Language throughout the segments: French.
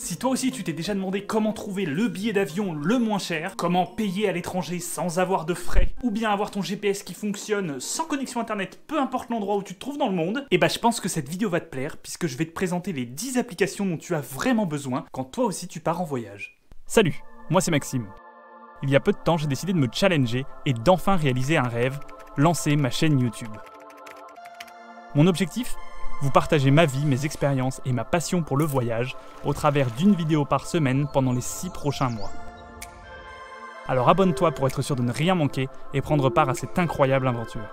Si toi aussi tu t'es déjà demandé comment trouver le billet d'avion le moins cher, comment payer à l'étranger sans avoir de frais, ou bien avoir ton GPS qui fonctionne sans connexion internet, peu importe l'endroit où tu te trouves dans le monde, et bah je pense que cette vidéo va te plaire puisque je vais te présenter les 10 applications dont tu as vraiment besoin quand toi aussi tu pars en voyage. Salut, moi c'est Maxime. Il y a peu de temps j'ai décidé de me challenger et d'enfin réaliser un rêve, lancer ma chaîne YouTube. Mon objectif ? Vous partager ma vie, mes expériences et ma passion pour le voyage au travers d'une vidéo par semaine pendant les 6 prochains mois. Alors abonne-toi pour être sûr de ne rien manquer et prendre part à cette incroyable aventure.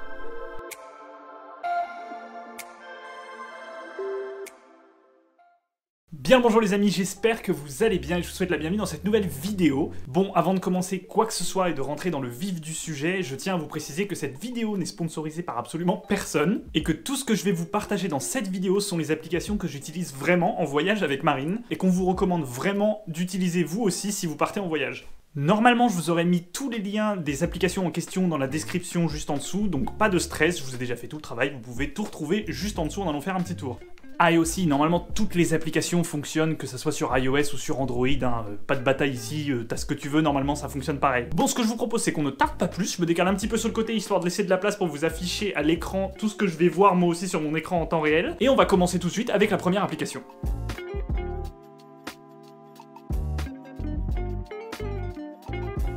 Bien le bonjour les amis, j'espère que vous allez bien et je vous souhaite la bienvenue dans cette nouvelle vidéo. Bon, avant de commencer quoi que ce soit et de rentrer dans le vif du sujet, je tiens à vous préciser que cette vidéo n'est sponsorisée par absolument personne et que tout ce que je vais vous partager dans cette vidéo sont les applications que j'utilise vraiment en voyage avec Marine et qu'on vous recommande vraiment d'utiliser vous aussi si vous partez en voyage. Normalement, je vous aurais mis tous les liens des applications en question dans la description juste en dessous, donc pas de stress, je vous ai déjà fait tout le travail, vous pouvez tout retrouver juste en dessous en allant faire un petit tour. Ah et aussi, normalement toutes les applications fonctionnent, que ça soit sur iOS ou sur Android, hein, pas de bataille ici, t'as ce que tu veux, normalement ça fonctionne pareil. Bon, ce que je vous propose c'est qu'on ne tarde pas plus, je me décale un petit peu sur le côté histoire de laisser de la place pour vous afficher à l'écran tout ce que je vais voir moi aussi sur mon écran en temps réel, et on va commencer tout de suite avec la première application.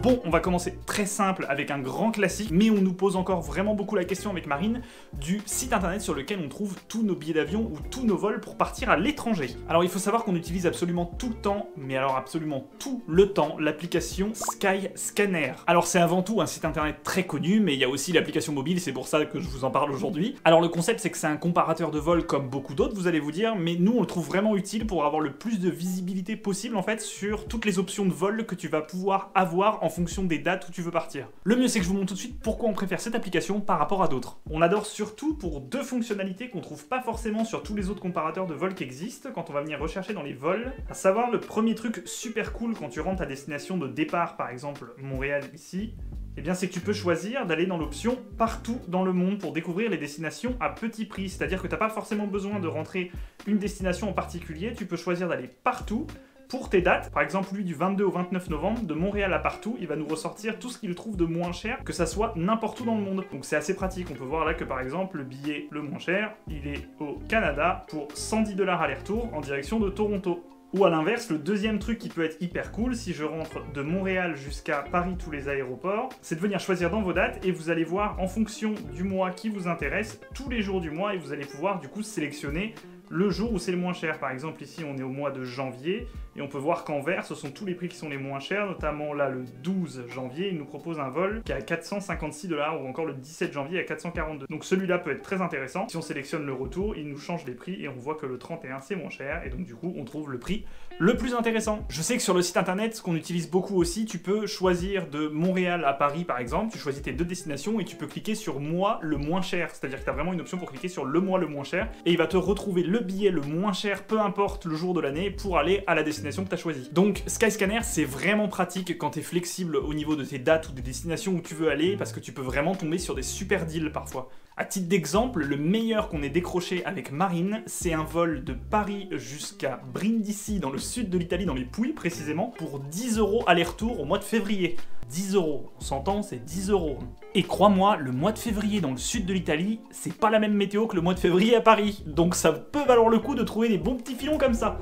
Bon, on va commencer très simple avec un grand classique, mais on nous pose encore vraiment beaucoup la question avec Marine du site internet sur lequel on trouve tous nos billets d'avion ou tous nos vols pour partir à l'étranger. Alors il faut savoir qu'on utilise absolument tout le temps, mais alors absolument tout le temps, l'application Skyscanner. Alors c'est avant tout un site internet très connu, mais il y a aussi l'application mobile, c'est pour ça que je vous en parle aujourd'hui. Alors le concept c'est que c'est un comparateur de vol comme beaucoup d'autres, vous allez vous dire, mais nous on le trouve vraiment utile pour avoir le plus de visibilité possible en fait sur toutes les options de vol que tu vas pouvoir avoir en fonction des dates où tu veux partir. Le mieux c'est que je vous montre tout de suite pourquoi on préfère cette application par rapport à d'autres. On l'adore surtout pour deux fonctionnalités qu'on trouve pas forcément sur tous les autres comparateurs de vol qui existent quand on va venir rechercher dans les vols. À savoir le premier truc super cool quand tu rentres ta destination de départ, par exemple Montréal ici, eh bien c'est que tu peux choisir d'aller dans l'option partout dans le monde pour découvrir les destinations à petit prix. C'est-à-dire que tu n'as pas forcément besoin de rentrer une destination en particulier, tu peux choisir d'aller partout pour tes dates. Par exemple, lui du 22 au 29 novembre, de Montréal à partout, il va nous ressortir tout ce qu'il trouve de moins cher, que ça soit n'importe où dans le monde. Donc c'est assez pratique. On peut voir là que par exemple, le billet le moins cher, il est au Canada pour 110 $ aller-retour en direction de Toronto. Ou à l'inverse, le deuxième truc qui peut être hyper cool, si je rentre de Montréal jusqu'à Paris tous les aéroports, c'est de venir choisir dans vos dates et vous allez voir en fonction du mois qui vous intéresse, tous les jours du mois, et vous allez pouvoir du coup sélectionner le jour où c'est le moins cher. Par exemple ici on est au mois de janvier et on peut voir qu'en vert ce sont tous les prix qui sont les moins chers, notamment là le 12 janvier il nous propose un vol qui est à 456 $ ou encore le 17 janvier à 442. Donc celui-là peut être très intéressant. Si on sélectionne le retour, il nous change les prix et on voit que le 31 c'est moins cher et donc du coup on trouve le prix le plus intéressant. Je sais que sur le site internet, ce qu'on utilise beaucoup aussi, tu peux choisir de Montréal à Paris par exemple, tu choisis tes deux destinations et tu peux cliquer sur mois le moins cher, c'est-à-dire que tu as vraiment une option pour cliquer sur le mois le moins cher et il va te retrouver le billet le moins cher, peu importe le jour de l'année, pour aller à la destination que tu as choisie. Donc Skyscanner, c'est vraiment pratique quand tu es flexible au niveau de tes dates ou des destinations où tu veux aller, parce que tu peux vraiment tomber sur des super deals parfois. À titre d'exemple, le meilleur qu'on ait décroché avec Marine, c'est un vol de Paris jusqu'à Brindisi, dans le sud de l'Italie, dans les Pouilles précisément, pour 10 € aller-retour au mois de février. 10 €, on s'entend, c'est 10 €. Et crois-moi, le mois de février dans le sud de l'Italie, c'est pas la même météo que le mois de février à Paris. Donc ça peut valoir le coup de trouver des bons petits filons comme ça.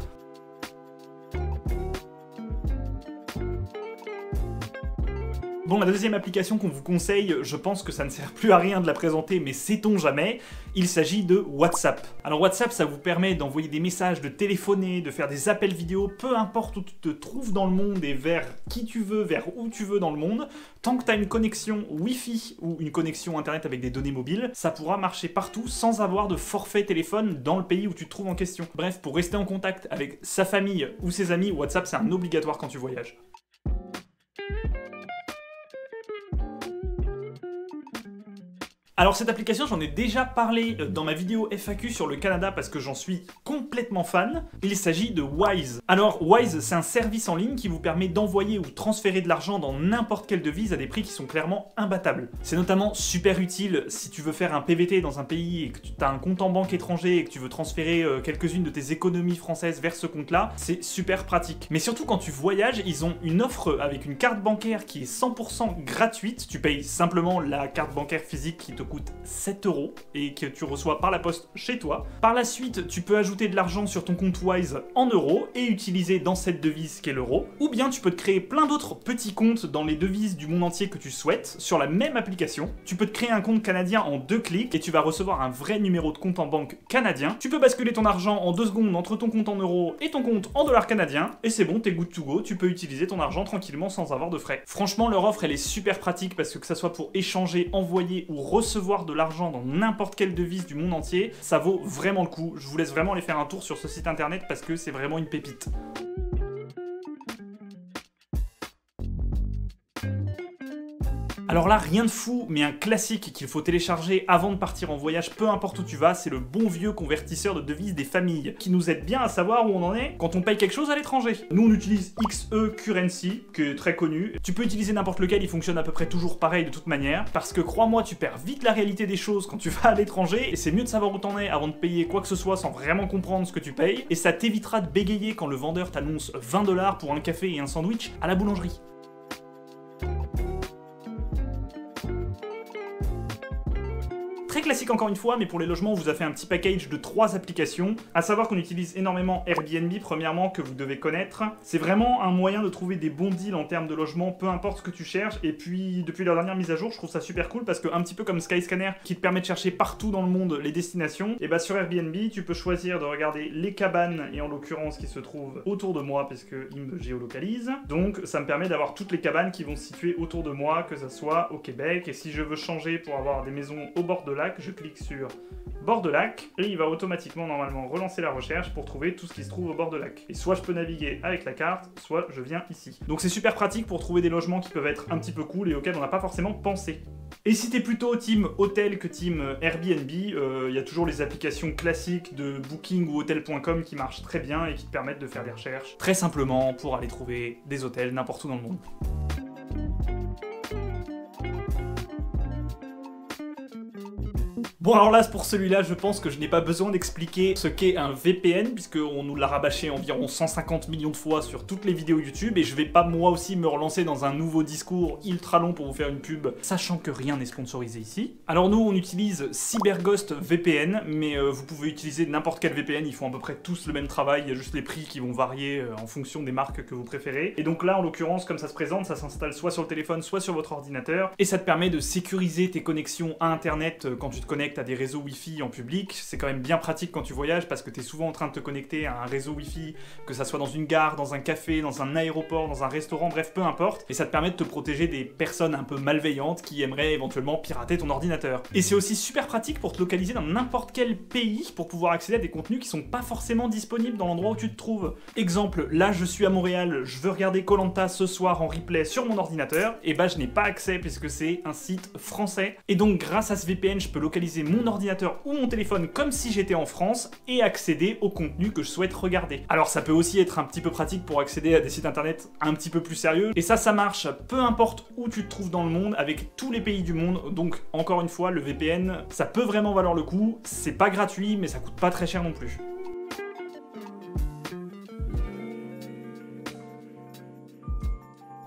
Bon, la deuxième application qu'on vous conseille, je pense que ça ne sert plus à rien de la présenter, mais sait-on jamais, il s'agit de WhatsApp. Alors WhatsApp, ça vous permet d'envoyer des messages, de téléphoner, de faire des appels vidéo, peu importe où tu te trouves dans le monde et vers qui tu veux, vers où tu veux dans le monde, tant que tu as une connexion Wi-Fi ou une connexion Internet avec des données mobiles, ça pourra marcher partout sans avoir de forfait téléphone dans le pays où tu te trouves en question. Bref, pour rester en contact avec sa famille ou ses amis, WhatsApp c'est un obligatoire quand tu voyages. Alors cette application, j'en ai déjà parlé dans ma vidéo FAQ sur le Canada parce que j'en suis complètement complètement fan, il s'agit de Wise. Alors Wise, c'est un service en ligne qui vous permet d'envoyer ou transférer de l'argent dans n'importe quelle devise à des prix qui sont clairement imbattables. C'est notamment super utile si tu veux faire un PVT dans un pays et que tu as un compte en banque étranger et que tu veux transférer quelques-unes de tes économies françaises vers ce compte-là, c'est super pratique. Mais surtout quand tu voyages, ils ont une offre avec une carte bancaire qui est 100% gratuite. Tu payes simplement la carte bancaire physique qui te coûte 7 € et que tu reçois par la poste chez toi. Par la suite, tu peux ajouter de l'argent sur ton compte Wise en euros et utiliser dans cette devise qu'est l'euro. Ou bien tu peux te créer plein d'autres petits comptes dans les devises du monde entier que tu souhaites sur la même application. Tu peux te créer un compte canadien en 2 clics et tu vas recevoir un vrai numéro de compte en banque canadien. Tu peux basculer ton argent en 2 secondes entre ton compte en euros et ton compte en dollars canadiens et c'est bon, t'es good to go, tu peux utiliser ton argent tranquillement sans avoir de frais. Franchement, leur offre elle est super pratique parce que ça soit pour échanger, envoyer ou recevoir de l'argent dans n'importe quelle devise du monde entier, ça vaut vraiment le coup. Je vous laisse vraiment aller faire un tour sur ce site internet parce que c'est vraiment une pépite. Alors là, rien de fou, mais un classique qu'il faut télécharger avant de partir en voyage, peu importe où tu vas, c'est le bon vieux convertisseur de devises des familles, qui nous aide bien à savoir où on en est quand on paye quelque chose à l'étranger. Nous, on utilise XE Currency, qui est très connu. Tu peux utiliser n'importe lequel, il fonctionne à peu près toujours pareil de toute manière, parce que crois-moi, tu perds vite la réalité des choses quand tu vas à l'étranger, et c'est mieux de savoir où t'en es avant de payer quoi que ce soit sans vraiment comprendre ce que tu payes, et ça t'évitera de bégayer quand le vendeur t'annonce 20 $ pour un café et un sandwich à la boulangerie. Très classique encore une fois, mais pour les logements, on vous a fait un petit package de 3 applications. À savoir qu'on utilise énormément Airbnb, premièrement, que vous devez connaître. C'est vraiment un moyen de trouver des bons deals en termes de logement, peu importe ce que tu cherches. Et puis, depuis leur dernière mise à jour, je trouve ça super cool parce que, un petit peu comme Skyscanner, qui te permet de chercher partout dans le monde les destinations, et bah sur Airbnb, tu peux choisir de regarder les cabanes, et en l'occurrence qui se trouvent autour de moi, parce qu'ils me géolocalisent. Donc, ça me permet d'avoir toutes les cabanes qui vont se situer autour de moi, que ça soit au Québec. Et si je veux changer pour avoir des maisons au bord de lac, je clique sur bord de lac et il va automatiquement normalement relancer la recherche pour trouver tout ce qui se trouve au bord de lac. Et soit je peux naviguer avec la carte, soit je viens ici. Donc c'est super pratique pour trouver des logements qui peuvent être un petit peu cool et auxquels on n'a pas forcément pensé. Et si t'es plutôt team hôtel que team Airbnb, il y a toujours les applications classiques de Booking ou Hotel.com qui marchent très bien et qui te permettent de faire des recherches très simplement pour aller trouver des hôtels n'importe où dans le monde. Bon alors là, pour celui-là, je pense que je n'ai pas besoin d'expliquer ce qu'est un VPN, puisqu'on nous l'a rabâché environ 150 millions de fois sur toutes les vidéos YouTube, et je vais pas moi aussi me relancer dans un nouveau discours ultra long pour vous faire une pub, sachant que rien n'est sponsorisé ici. Alors nous, on utilise CyberGhost VPN, mais vous pouvez utiliser n'importe quel VPN, ils font à peu près tous le même travail, il y a juste les prix qui vont varier en fonction des marques que vous préférez. Et donc là, en l'occurrence, comme ça se présente, ça s'installe soit sur le téléphone, soit sur votre ordinateur, et ça te permet de sécuriser tes connexions à Internet quand tu te connectes à des réseaux Wi-Fi en public. C'est quand même bien pratique quand tu voyages parce que tu es souvent en train de te connecter à un réseau Wi-Fi, que ça soit dans une gare, dans un café, dans un aéroport, dans un restaurant, bref, peu importe. Et ça te permet de te protéger des personnes un peu malveillantes qui aimeraient éventuellement pirater ton ordinateur. Et c'est aussi super pratique pour te localiser dans n'importe quel pays pour pouvoir accéder à des contenus qui sont pas forcément disponibles dans l'endroit où tu te trouves. Exemple, là je suis à Montréal, je veux regarder Koh-Lanta ce soir en replay sur mon ordinateur, et bah je n'ai pas accès puisque c'est un site français. Et donc grâce à ce VPN, je peux localiser mon ordinateur ou mon téléphone comme si j'étais en France et accéder au contenu que je souhaite regarder. Alors ça peut aussi être un petit peu pratique pour accéder à des sites internet un petit peu plus sérieux, et ça marche peu importe où tu te trouves dans le monde, avec tous les pays du monde. Donc encore une fois, le VPN, ça peut vraiment valoir le coup, c'est pas gratuit mais ça coûte pas très cher non plus.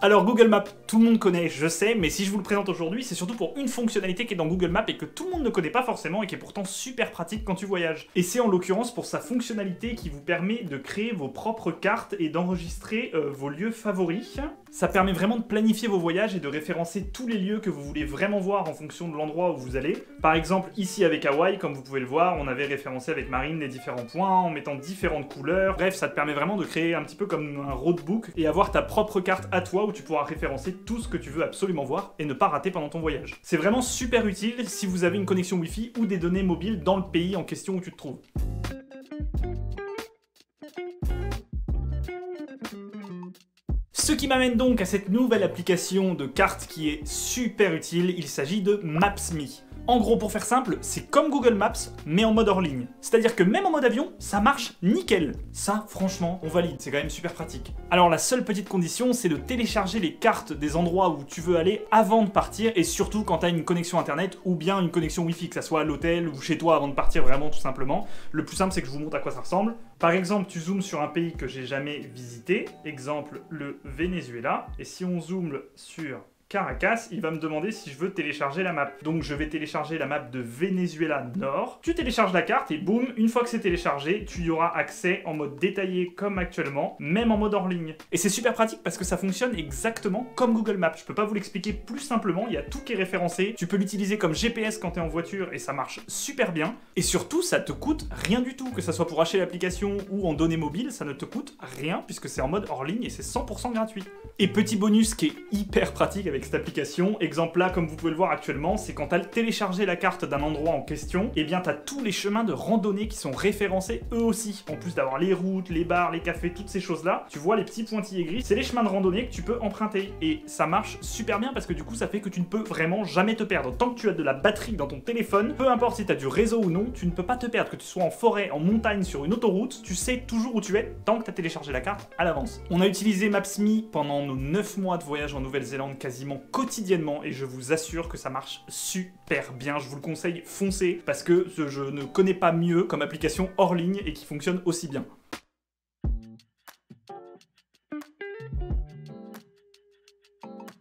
Alors Google Maps, tout le monde connaît, je sais, mais si je vous le présente aujourd'hui, c'est surtout pour une fonctionnalité qui est dans Google Maps et que tout le monde ne connaît pas forcément et qui est pourtant super pratique quand tu voyages. Et c'est en l'occurrence pour sa fonctionnalité qui vous permet de créer vos propres cartes et d'enregistrer vos lieux favoris. Ça permet vraiment de planifier vos voyages et de référencer tous les lieux que vous voulez vraiment voir en fonction de l'endroit où vous allez. Par exemple, ici avec Hawaï, comme vous pouvez le voir, on avait référencé avec Marine les différents points en mettant différentes couleurs. Bref, ça te permet vraiment de créer un petit peu comme un roadbook et avoir ta propre carte à toi où tu pourras référencer tout ce que tu veux absolument voir et ne pas rater pendant ton voyage. C'est vraiment super utile si vous avez une connexion Wi-Fi ou des données mobiles dans le pays en question où tu te trouves. Ce qui m'amène donc à cette nouvelle application de carte qui est super utile, il s'agit de Maps.me. En gros, pour faire simple, c'est comme Google Maps, mais en mode hors ligne. C'est-à-dire que même en mode avion, ça marche nickel. Ça, franchement, on valide, c'est quand même super pratique. Alors la seule petite condition, c'est de télécharger les cartes des endroits où tu veux aller avant de partir, et surtout quand tu as une connexion internet ou bien une connexion Wi-Fi, que ça soit à l'hôtel ou chez toi avant de partir, vraiment tout simplement. Le plus simple, c'est que je vous montre à quoi ça ressemble. Par exemple, tu zoomes sur un pays que j'ai jamais visité, exemple le Venezuela, et si on zoome sur Caracas, il va me demander si je veux télécharger la map. Donc je vais télécharger la map de Venezuela Nord. Tu télécharges la carte et boum, une fois que c'est téléchargé, tu y auras accès en mode détaillé comme actuellement, même en mode hors ligne. Et c'est super pratique parce que ça fonctionne exactement comme Google Maps. Je peux pas vous l'expliquer plus simplement, il y a tout qui est référencé. Tu peux l'utiliser comme GPS quand tu es en voiture et ça marche super bien. Et surtout, ça te coûte rien du tout. Que ça soit pour acheter l'application ou en données mobiles, ça ne te coûte rien puisque c'est en mode hors ligne et c'est 100% gratuit. Et petit bonus qui est hyper pratique avec cette application, exemple là comme vous pouvez le voir actuellement, c'est quand tu as téléchargé la carte d'un endroit en question, et bien tu as tous les chemins de randonnée qui sont référencés eux aussi. En plus d'avoir les routes, les bars, les cafés, toutes ces choses là, tu vois les petits pointillés gris, c'est les chemins de randonnée que tu peux emprunter. Et ça marche super bien parce que du coup ça fait que tu ne peux vraiment jamais te perdre. Tant que tu as de la batterie dans ton téléphone, peu importe si tu as du réseau ou non, tu ne peux pas te perdre. Que tu sois en forêt, en montagne, sur une autoroute, tu sais toujours où tu es tant que tu as téléchargé la carte à l'avance. On a utilisé Maps.me pendant nos 9 mois de voyage en Nouvelle-Zélande quasiment quotidiennement et je vous assure que ça marche super bien. Je vous le conseille, foncez parce que je ne connais pas mieux comme application hors ligne et qui fonctionne aussi bien.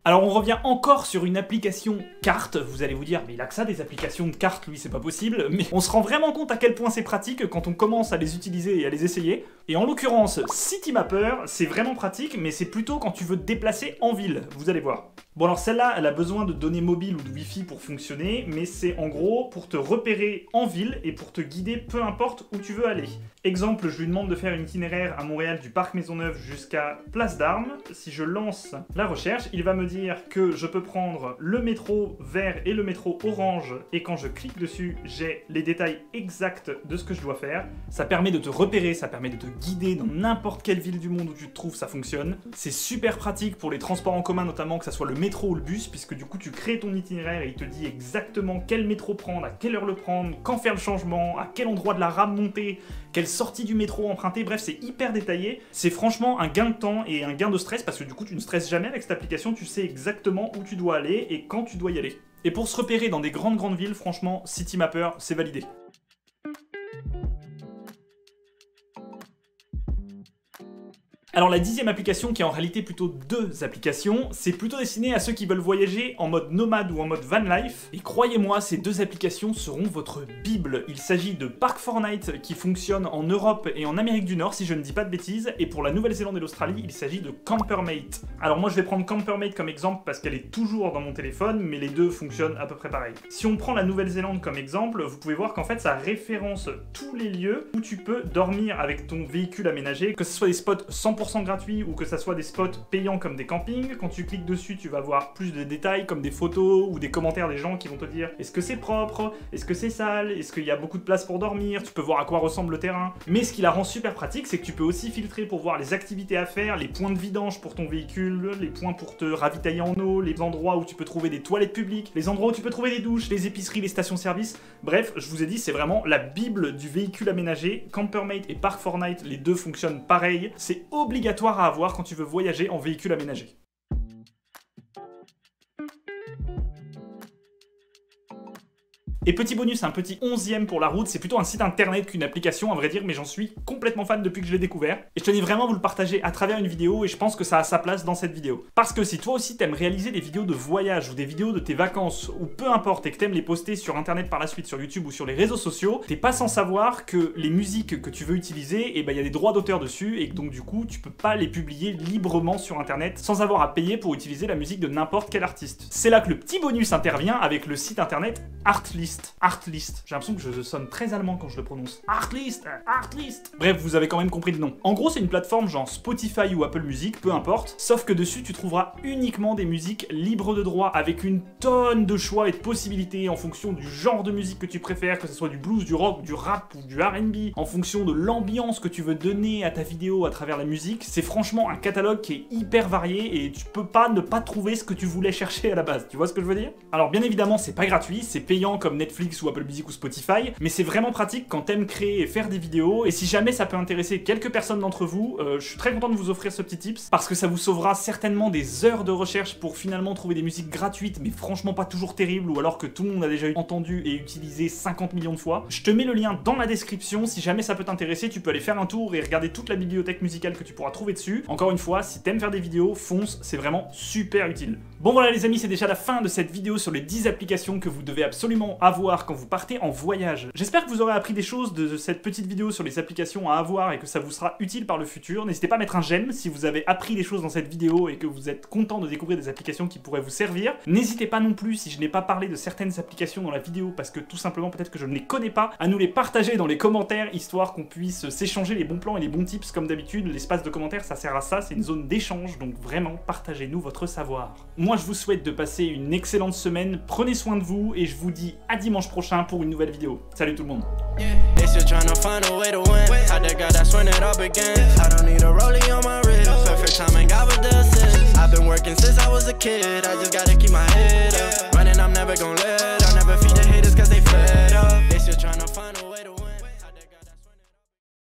Alors on revient encore sur une application carte, vous allez vous dire mais il a que ça des applications de cartes, lui c'est pas possible, mais on se rend vraiment compte à quel point c'est pratique quand on commence à les utiliser et à les essayer. Et en l'occurrence, Citymapper, c'est vraiment pratique, mais c'est plutôt quand tu veux te déplacer en ville, vous allez voir. Bon alors celle-là, elle a besoin de données mobiles ou de Wi-Fi pour fonctionner, mais c'est en gros pour te repérer en ville et pour te guider peu importe où tu veux aller. Exemple, je lui demande de faire une itinéraire à Montréal du Parc Maisonneuve jusqu'à Place d'Armes. Si je lance la recherche, il va me dire que je peux prendre le métro vert et le métro orange, et quand je clique dessus, j'ai les détails exacts de ce que je dois faire. Ça permet de te repérer, ça permet de te guider dans n'importe quelle ville du monde où tu te trouves, ça fonctionne. C'est super pratique pour les transports en commun notamment, que ça soit le métro ou le bus, puisque du coup tu crées ton itinéraire et il te dit exactement quel métro prendre, à quelle heure le prendre, quand faire le changement, à quel endroit de la rame monter, quelle sortie du métro emprunter, bref c'est hyper détaillé. C'est franchement un gain de temps et un gain de stress parce que du coup tu ne stresses jamais avec cette application, tu sais exactement où tu dois aller et quand tu dois y aller. Et pour se repérer dans des grandes villes, franchement Citymapper c'est validé. Alors la 10e application, qui est en réalité plutôt 2 applications, c'est plutôt destiné à ceux qui veulent voyager en mode nomade ou en mode van life. Et croyez-moi, ces 2 applications seront votre bible. Il s'agit de Park4Night qui fonctionne en Europe et en Amérique du Nord, si je ne dis pas de bêtises, et pour la Nouvelle-Zélande et l'Australie, il s'agit de Campermate. Alors moi je vais prendre Campermate comme exemple parce qu'elle est toujours dans mon téléphone, mais les deux fonctionnent à peu près pareil. Si on prend la Nouvelle-Zélande comme exemple, vous pouvez voir qu'en fait ça référence tous les lieux où tu peux dormir avec ton véhicule aménagé, que ce soit des spots 100% gratuits ou que ça soit des spots payants comme des campings. Quand tu cliques dessus, tu vas voir plus de détails comme des photos ou des commentaires des gens qui vont te dire est-ce que c'est propre, est-ce que c'est sale, est-ce qu'il y a beaucoup de place pour dormir, tu peux voir à quoi ressemble le terrain. Mais ce qui la rend super pratique, c'est que tu peux aussi filtrer pour voir les activités à faire, les points de vidange pour ton véhicule, les points pour te ravitailler en eau, les endroits où tu peux trouver des toilettes publiques, les endroits où tu peux trouver des douches, les épiceries, les stations-service. Bref, je vous ai dit, c'est vraiment la bible du véhicule aménagé. Campermate et Park4Night, les deux fonctionnent pareil. C'est obligatoire à avoir quand tu veux voyager en véhicule aménagé. Et petit bonus, un petit 11e pour la route, c'est plutôt un site internet qu'une application à vrai dire, mais j'en suis complètement fan depuis que je l'ai découvert. Et je tenais vraiment à vous le partager à travers une vidéo et je pense que ça a sa place dans cette vidéo. Parce que si toi aussi t'aimes réaliser des vidéos de voyage ou des vidéos de tes vacances ou peu importe et que t'aimes les poster sur internet par la suite, sur YouTube ou sur les réseaux sociaux, t'es pas sans savoir que les musiques que tu veux utiliser, et ben il y a des droits d'auteur dessus et que donc du coup tu peux pas les publier librement sur internet sans avoir à payer pour utiliser la musique de n'importe quel artiste. C'est là que le petit bonus intervient avec le site internet Artlist. Artlist. J'ai l'impression que je sonne très allemand quand je le prononce. Artlist. Artlist. Bref, vous avez quand même compris le nom. En gros, c'est une plateforme genre Spotify ou Apple Music, peu importe, sauf que dessus, tu trouveras uniquement des musiques libres de droit avec une tonne de choix et de possibilités en fonction du genre de musique que tu préfères, que ce soit du blues, du rock, du rap ou du R&B, en fonction de l'ambiance que tu veux donner à ta vidéo à travers la musique. C'est franchement un catalogue qui est hyper varié et tu peux pas ne pas trouver ce que tu voulais chercher à la base. Tu vois ce que je veux dire? Alors bien évidemment, c'est pas gratuit, c'est payant comme Netflix ou Apple Music ou Spotify, mais c'est vraiment pratique quand t'aimes créer et faire des vidéos, et si jamais ça peut intéresser quelques personnes d'entre vous, je suis très content de vous offrir ce petit tips, parce que ça vous sauvera certainement des heures de recherche pour finalement trouver des musiques gratuites, mais franchement pas toujours terribles, ou alors que tout le monde a déjà entendu et utilisé 50 millions de fois. Je te mets le lien dans la description, si jamais ça peut t'intéresser, tu peux aller faire un tour et regarder toute la bibliothèque musicale que tu pourras trouver dessus. Encore une fois, si t'aimes faire des vidéos, fonce, c'est vraiment super utile. Bon voilà les amis, c'est déjà la fin de cette vidéo sur les 10 applications que vous devez absolument avoir quand vous partez en voyage. J'espère que vous aurez appris des choses de cette petite vidéo sur les applications à avoir et que ça vous sera utile par le futur. N'hésitez pas à mettre un j'aime si vous avez appris des choses dans cette vidéo et que vous êtes content de découvrir des applications qui pourraient vous servir. N'hésitez pas non plus, si je n'ai pas parlé de certaines applications dans la vidéo parce que tout simplement peut-être que je ne les connais pas, à nous les partager dans les commentaires histoire qu'on puisse s'échanger les bons plans et les bons tips comme d'habitude. L'espace de commentaires ça sert à ça, c'est une zone d'échange, donc vraiment partagez-nous votre savoir. Moi je vous souhaite de passer une excellente semaine, prenez soin de vous et je vous dis à dimanche prochain pour une nouvelle vidéo. Salut tout le monde. I've been working since I was a kid, I just gotta keep my head up.